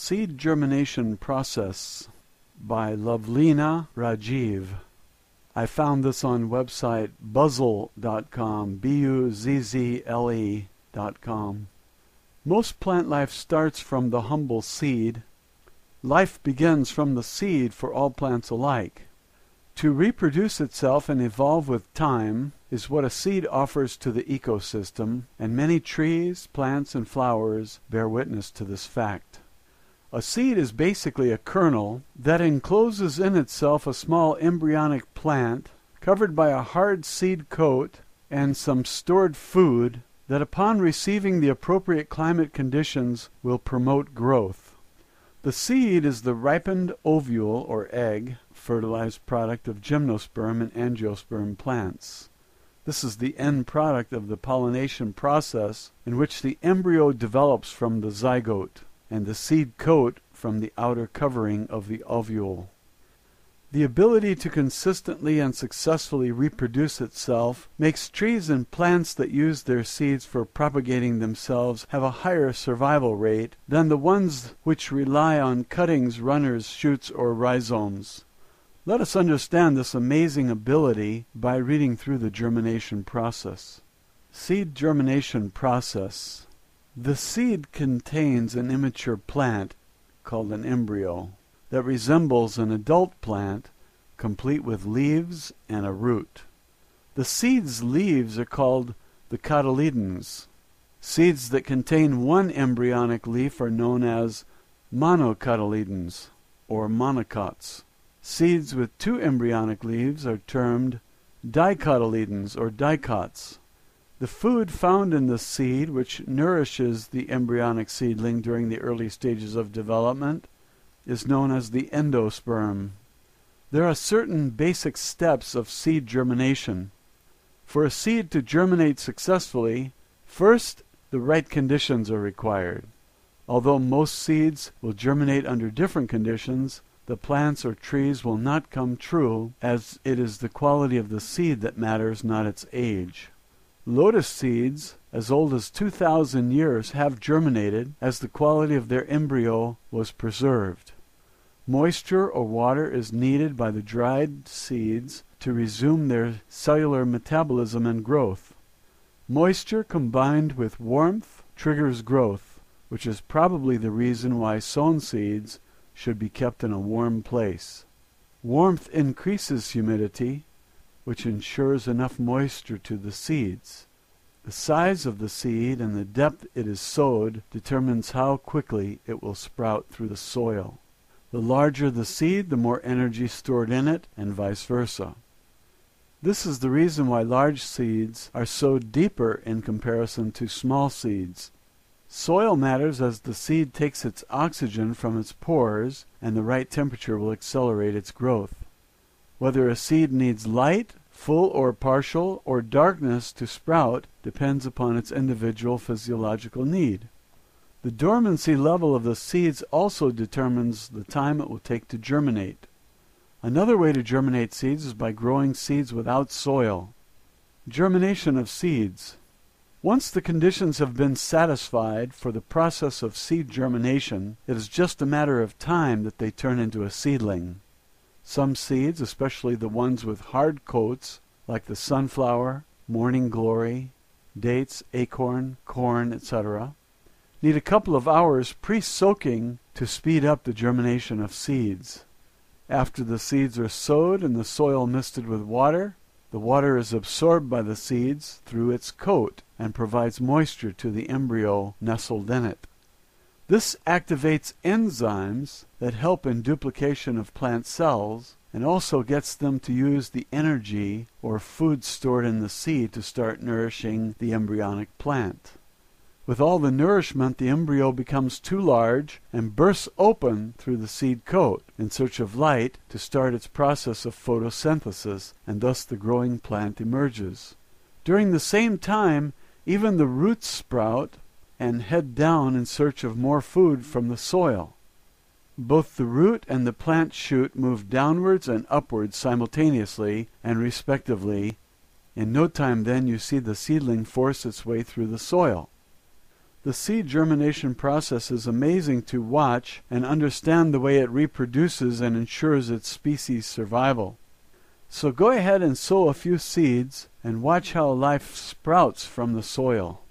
Seed Germination Process by Lovelina Rajiv. I found this on website buzzle.com, buzzle.com. Most plant life starts from the humble seed. Life begins from the seed for all plants alike. To reproduce itself and evolve with time is what a seed offers to the ecosystem, and many trees, plants, and flowers bear witness to this fact. A seed is basically a kernel that encloses in itself a small embryonic plant covered by a hard seed coat and some stored food that upon receiving the appropriate climate conditions will promote growth. The seed is the ripened ovule or egg, fertilized product of gymnosperm and angiosperm plants. This is the end product of the pollination process in which the embryo develops from the zygote and the seed coat from the outer covering of the ovule. The ability to consistently and successfully reproduce itself makes trees and plants that use their seeds for propagating themselves have a higher survival rate than the ones which rely on cuttings, runners, shoots, or rhizomes. Let us understand this amazing ability by reading through the germination process. Seed germination process. The seed contains an immature plant, called an embryo, that resembles an adult plant, complete with leaves and a root. The seed's leaves are called the cotyledons. Seeds that contain one embryonic leaf are known as monocotyledons, or monocots. Seeds with two embryonic leaves are termed dicotyledons, or dicots. The food found in the seed, which nourishes the embryonic seedling during the early stages of development, is known as the endosperm. There are certain basic steps of seed germination. For a seed to germinate successfully, first, the right conditions are required. Although most seeds will germinate under different conditions, the plants or trees will not come true, as it is the quality of the seed that matters, not its age. Lotus seeds, as old as 2,000 years, have germinated as the quality of their embryo was preserved. Moisture or water is needed by the dried seeds to resume their cellular metabolism and growth. Moisture combined with warmth triggers growth, which is probably the reason why sown seeds should be kept in a warm place. Warmth increases humidity, which ensures enough moisture to the seeds. The size of the seed and the depth it is sowed determines how quickly it will sprout through the soil. The larger the seed, the more energy stored in it, and vice versa. This is the reason why large seeds are sowed deeper in comparison to small seeds. Soil matters as the seed takes its oxygen from its pores, and the right temperature will accelerate its growth. Whether a seed needs light, full or partial, or darkness to sprout depends upon its individual physiological need. The dormancy level of the seeds also determines the time it will take to germinate. Another way to germinate seeds is by growing seeds without soil. Germination of seeds. Once the conditions have been satisfied for the process of seed germination, it is just a matter of time that they turn into a seedling. Some seeds, especially the ones with hard coats, like the sunflower, morning glory, dates, acorn, corn, etc., need a couple of hours pre-soaking to speed up the germination of seeds. After the seeds are sowed and the soil misted with water, the water is absorbed by the seeds through its coat and provides moisture to the embryo nestled in it. This activates enzymes that help in duplication of plant cells and also gets them to use the energy or food stored in the seed to start nourishing the embryonic plant. With all the nourishment, the embryo becomes too large and bursts open through the seed coat in search of light to start its process of photosynthesis, and thus the growing plant emerges. During the same time, even the roots sprout and head down in search of more food from the soil. Both the root and the plant shoot move downwards and upwards simultaneously and respectively. In no time then you see the seedling force its way through the soil. The seed germination process is amazing to watch and understand the way it reproduces and ensures its species' survival. So go ahead and sow a few seeds and watch how life sprouts from the soil.